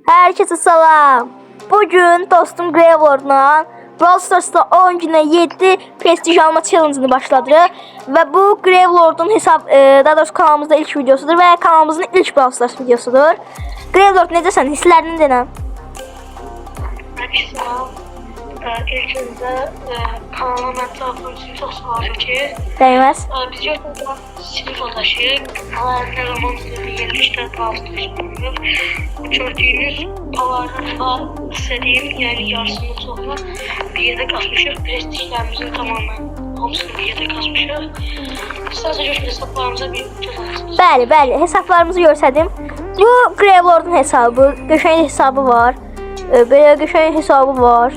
Herkese salam. Bugün dostum Gravelord'la Brawl Stars'ta 10 güne 7 prestij alma challenge'ını başladırıq. Və bu Gravelord'un daha doğrusu kanalımızda ilk videosudur və kanalımızın ilk Brawl Stars videosudur. Gravelord necəsən? Hisslərini denən. Herkese salam. İlk önce kanalıma tarafım için çok sağ olun ki. Dəyməz. Biz yoksa sinif yoldaşıyıq. Her zaman bir 70'te bağışlayışmıyoruz. Gördüğünüz pavarlarla istediğim yani yarısını sonra bir yerde kasmışıq. Prestijlerimizin tamamen hamısını bir yerde kasmışıq. Sadece hesaplarımıza bir götürürsünüz. Bəli, hesablarımızı görsədim. Bu Gravelord'un hesabı, qəşəng hesabı var. Belə qəşəng hesabı var.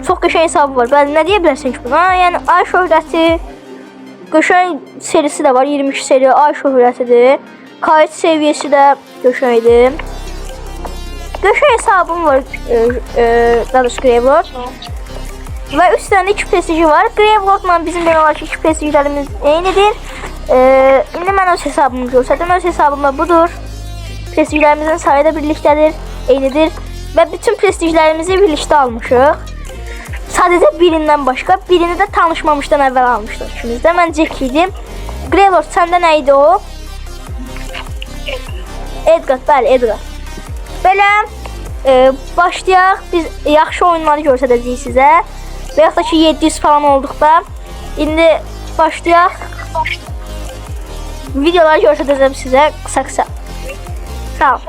Çox qəşəng hesabı var. Bəli, nə deyə bilərsən ki buna? Yəni ay şöhrəti, qəşəng serisi də var. 22 seri ay şöhrətidir. Kayıt seviyesi də qəşəngdir. Qəşəng hesabım var. Daha doğrusu Gravelord. Və üst tane 2 prestiji var. Gravelord'la bizim demək olar ki 2 prestijlərimiz eynidir. İndi mən öz hesabımı göstərdim. Öz hesabımda budur. Prestijlərimizin sayı da birlikdədir, eynidir. Və bütün prestijlərimizi birlikdə almışıq. Sadəcə birindən başqa, birini də tanışmamışdan əvvəl almışdıq ikimiz də. Mən Jack idim. Gravelord səndə nə idi o? Edgar, bəli, Edgar. Belə başlayaq. Biz yaxşı oyunları göstərəcəyik sizə. Və yaxud da ki 700 falan olduqda. İndi başlayaq. Videoları göstərəcəm sizə qısa-qısa. Sağ ol.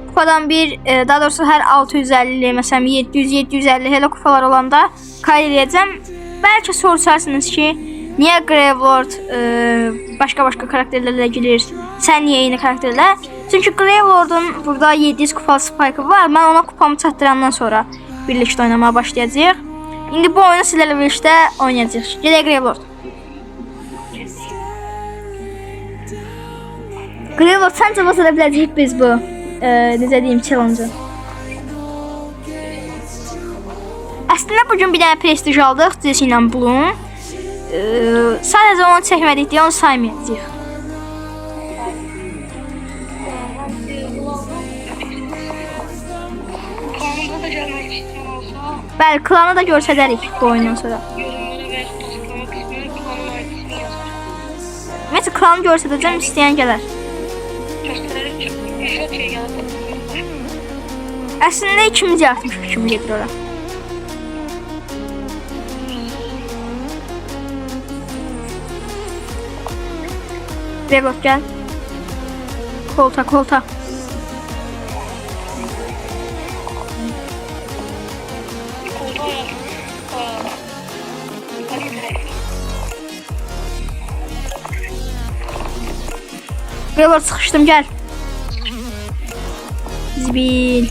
Kupadan bir, daha doğrusu hər 650, məsələn 700, 750 elə kupalar olanda kayıt edəcəm. Bəlkə soruşarsınız ki, niyə Gravelord başqa karakterlərlə girir, sən niyə eyni karakterlə? Çünki Gravelord'un burada 700 kupalı spike'ı var. Mən ona kupamı çatdırandan sonra birlikdə oynamaya başlayacağıq. İndi bu oyunu sizlərlə birlikdə oynayacağıq. Gedək Gravelord. Gravelord, səncə başara biləcəyik biz bu? Necə deyim, challenge-ı. Əslində bugün bir dənə prestij aldıq Jesse ilə Bloom. Sadəcə onu çəkmədik deyə onu saymayacağıq. Kanalımıza da gelmek isteyen olsa Bəli, klanı da göstərərik bu oyundan sonra. yorumlara ve açıklamak istiyorum. Kanalın adresini yazar. Mesela klanı göstərəcəm, istəyən gələr. Göstererek çok şey geldi. Əslində ikimiz yaratmışıq, kimi gedir ora. Gravelord gəl. Kolta. Gravelord sıxışdım, gəl. Zibil.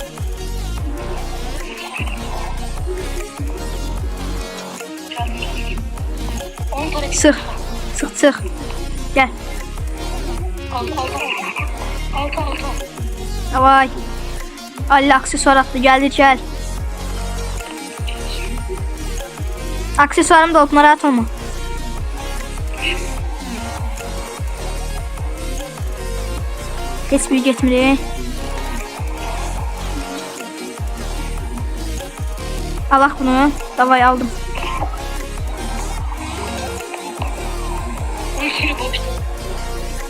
Sıx. Gəl. Altı. Davay. Allah aksesuar attı, gəl. Aksesuarım da olub, narahat olma. Heç bir getmirik. Alaq bunu. Davay, aldım.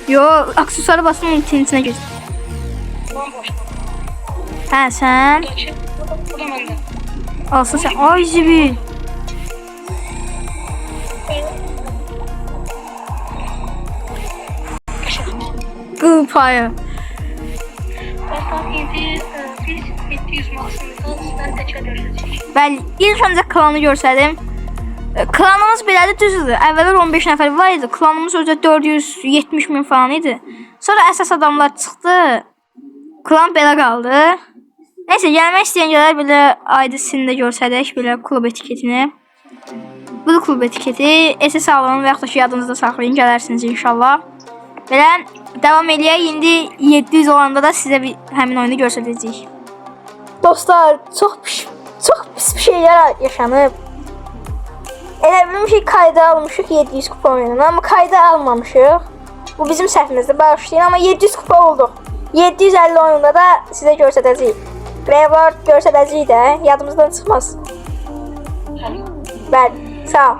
Yo, aksesuarı basın, içine gir. Hə, sən. Bu da bende. Alsın sən. Ay Zibil. Qıl payı. Dostlar indi biz 700 maksimumda sizden geçebilirsiniz. Bəli, ilk öncə klanı görsədim. Klanımız belədir, düzdür. Əvvəllər 15 nəfər var idi. Klanımız özü 470 min falan idi. Sonra əsas adamlar çıxdı. Klan belə qaldı. Neyse, gəlmək istəyən gələr, belə ID-sini də görsədək, belə klub etiketini. Bu da klub etiketi. SS alın və yaxud da ki, yadınızda saxlayın, gələrsiniz inşallah. Belə davam eləyək. İndi 700 olanda da sizə həmin oyunu göstərəcəyik. Dostlar, çox pis bir şeylər yaşanıb. Elə bilmişik kayda almışıq 700 kupa oyununu, amma kayda almamışıq. Bu bizim səhvimizdir, bağışlayın, amma 700 kupa olduq. 750 oyununda da sizə göstərəcəyik. Graveyard göstərəcəyik də, yadımızdan çıxmaz. Bəli, sağ ol.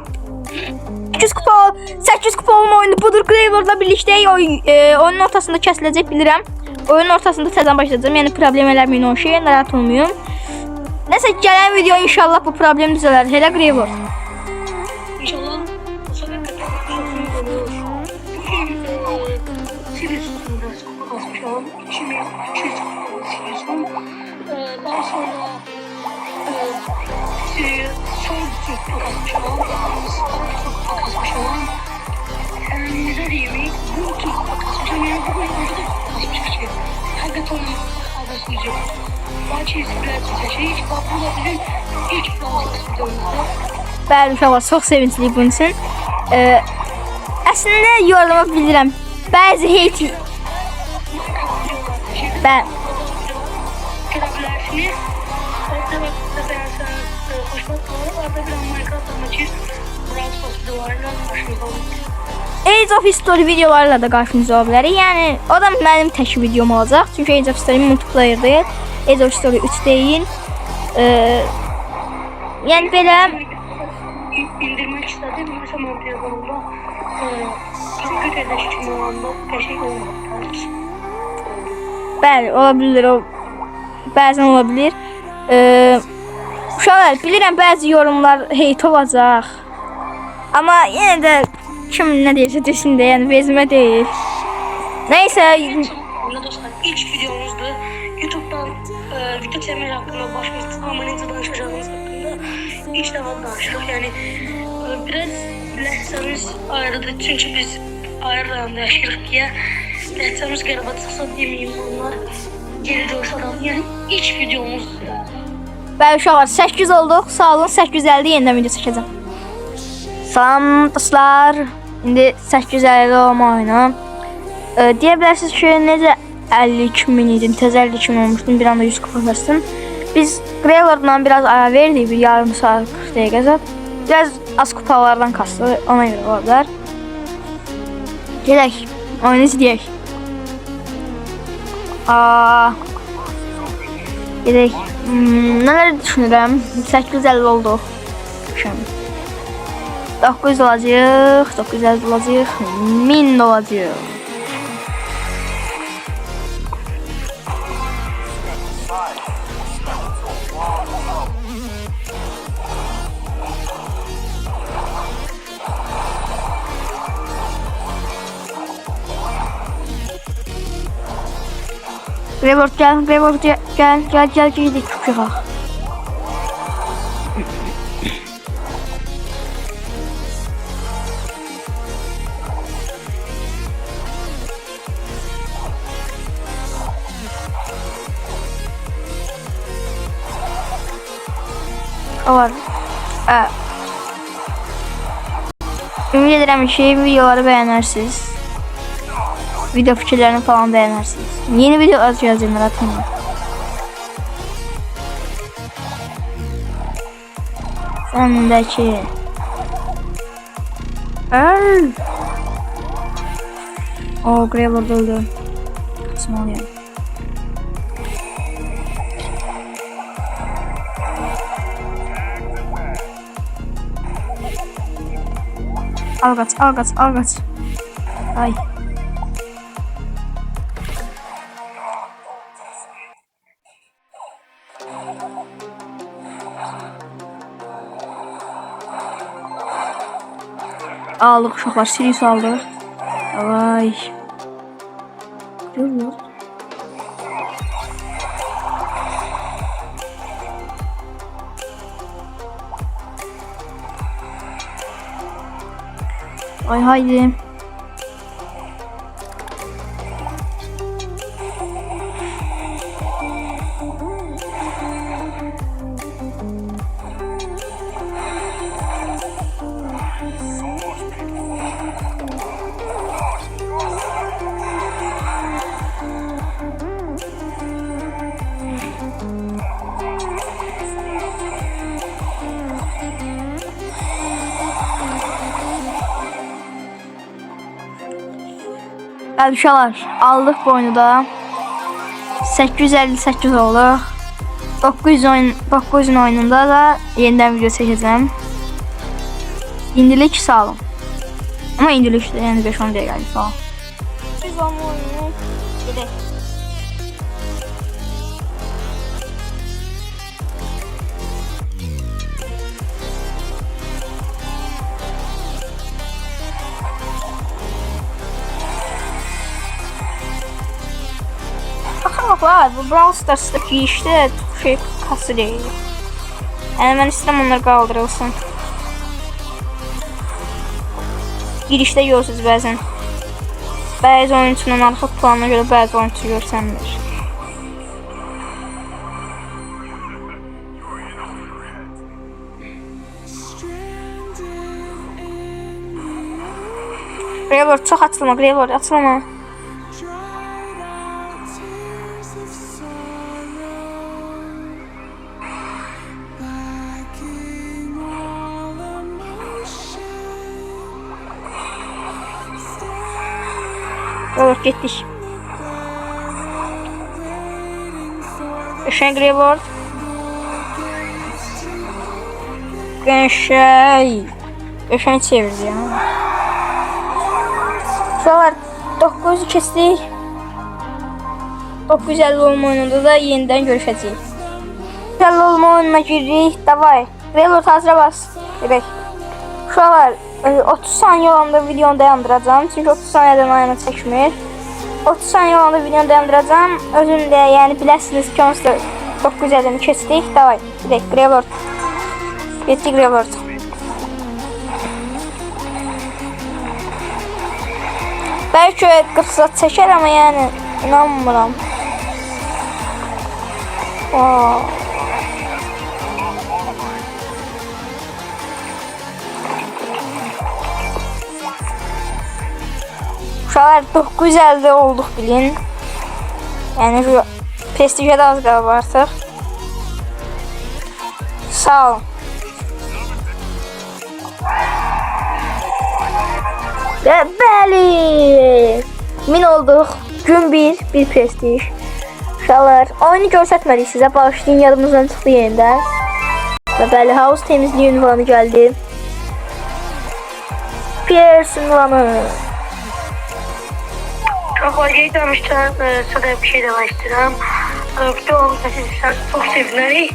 800 kupa olma oyunu budur. Graveyardla birlikdə oyunun ortasında kəsiləcək bilirəm. Oyunun ortasında təzən başlayacağım. Yəni problem eləməyin o şey, narahat olmayın. Nəsə gələn video inşallah bu problem düzələr. Elə Graveyard. İnşallah bu sefer de çözüm olur. Silisyumda kasmışam. 2200 silisyum. Daha sonra son tüpte kasmışam. Kasmışam. Ne diyeyim? Bu tüpte kasmışam. Yani bu oyunda da kasmışam. Hakikaten adasıcı. Belki izler size şey hiç bakılabilir. Hiç bakılabilir. Bəli, uşaqlar, çox sevincliyik bunun üçün. Əslində yorulma bilirəm. Bəzi hate... Bəli. Age of History videolarla da qarşınıza ola bilərik. Yəni, o da mənim tək videom olacaq. Çünki Age of History multiplayer deyil. Age of History 3 deyil. Yəni, belə... İndirmek istedim. Mesela telefonumda kompüter erişimi olanda teşekkür ederim. Bəli, olabilir. O bəzən olabilir. Uşaqlar, bilirəm bəzi yorumlar hate olacaq. Amma yenə də kim nə deyirsə desin də, yəni vezmə deyil. Nəysə, Dostlar, ilk videomuzda YouTube'dan video çekmek hakkında başımızda amanınızı danışacağımız hakkında ilk defa danışırıq. Yani biraz ləhcəmiz ayrıdır. Çünki biz ayrı rayonda yaşayırıq deyə ləhcəmiz qəribə çıxsa deməyim onlar geri dönüşərəm. Yəni ilk videomuz. bəli uşaqlar, 800 olduq. Sağ olun, 850 yenidən video çəkəcəm. Salam dostlar. İndi 850 olma oyunu. Deyə bilərsiniz ki, necə 52.000 idim, təzə 52.000 olmuşdum, bir anda 100 kupa basdım. Biz Graveyard'dan biraz ara verdik, bir yarım saat 40 dəqiqə. Biraz az kupalardan kastı, ona görə olabilir. Gedək, oyunu izləyək. Gedək. Nələr düşünürəm? 850 oldu. 900 olacaq, 950 olacaq, 1000 olacaq. Graveyard gel, Graveyard gel, gidelim çok yakak. Var. Ümid edirəm ki, videoları bəyənərsiniz. Video fikirlərini falan bəyənərsiniz. Yeni video atacağım, rahat olun. Səndəki. O, Graveyard öldü. Kaçmalıyım. Al kaç. Ay. Aldık uşaqlar, Sirius aldıq. Ay. Görmür. Ay haydi. Uşaqlar, aldıq bu oyunu da. 858 oldu. 900 oyununda da yenidən video çəkəcəm. İndilik sağ olun. Ama indilikdə yəni 5-10 dəqiqə gəldi sağ olun. Biz onun oyununu gedək. Var, bu Brawl Stars'daki işte çok şey kası değil. Yani ben istemem onlar kaldırılsın. Girişte görürsünüz bəzən. Bəzi oyunçunun arxa planına görə bəzi oyunçu görsənmir. Graveyard çox açılma, Graveyard açılma. Evet getdik. Qəşəng Graveyard. Qəşəng çevirdi ya. Şuralar 900 kesdik. 950 olma oyununda da yenidən görüşəcəyik. 950 olma oyununa giririk. Davay. Graveyard hazıra bas. Gedək. Şuralar 30 saniye olanda videonu dayandıracağım. Çünkü 30 saniyeden ayağına çəkmir. 30 saniye olanda videonu dayandıracağım. Özümdə yəni biləsiniz ki, onsuz da 950'ni kesdik. Davay. Gedək. Graveyard. Getdik Graveyard. Belki 40 saat çəkər ama yəni inanmıram. Uşaqlar 950 olduq bilin. Yəni şu prestijə də az qalıb artıq. Sağ olun. Və bəli. 1000 olduq. Gün bir prestij. Uşaqlar oyunu göstərmədik sizə. Bağışlayın, yadımızdan çıxdı yenidən. Və bəli, house temizliyi ünvanı gəldi. Pierce ünvanı. Çok acayip demişler. Sana bir şey demek istedim. Videomu kesinlikle çok seviniriz.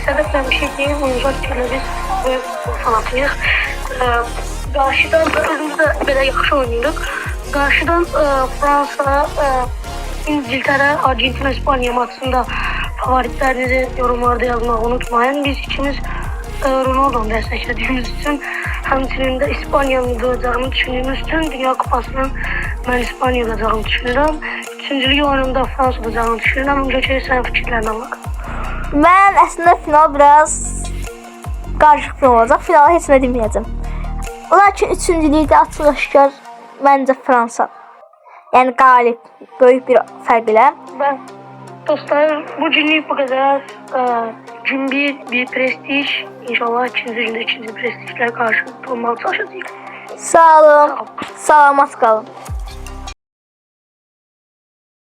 Sana ben bir şey diyeyim. Oyuncular görürüz ve fanatıyıq. Qarşıdan özümüz də belə yaxşı oynayırıq. Qarşıdan Fransa, İngiltere, Argentina, İspanya maçında favoritlerinizi yorumlarda yazmayı unutmayın. Biz ikimiz Ronaldo'nu desteklediğimiz için həmçinin də İspanya'nın qılacağını düşündüğümüz için Dünya Kupasının ben İspanya olacağını düşünürəm. Üçüncülük oyununda Fransa olacağını düşünürəm. Geçək sənin fikirlərinə bax. Mən əslində final biraz qarışıq final olacaq. Finala heç nə deməyəcəm. Lakin üçüncülükdə açıq-aşkar məncə Fransa. Yəni qalib, böyük bir fərq ilə. Dostlar, bu günlük bu kadar. Gün bir prestij. İnşallah ikinci günde ikinci prestijler karşılıklı olmalı çalışacağız. Sağ olun. Salamat qalın.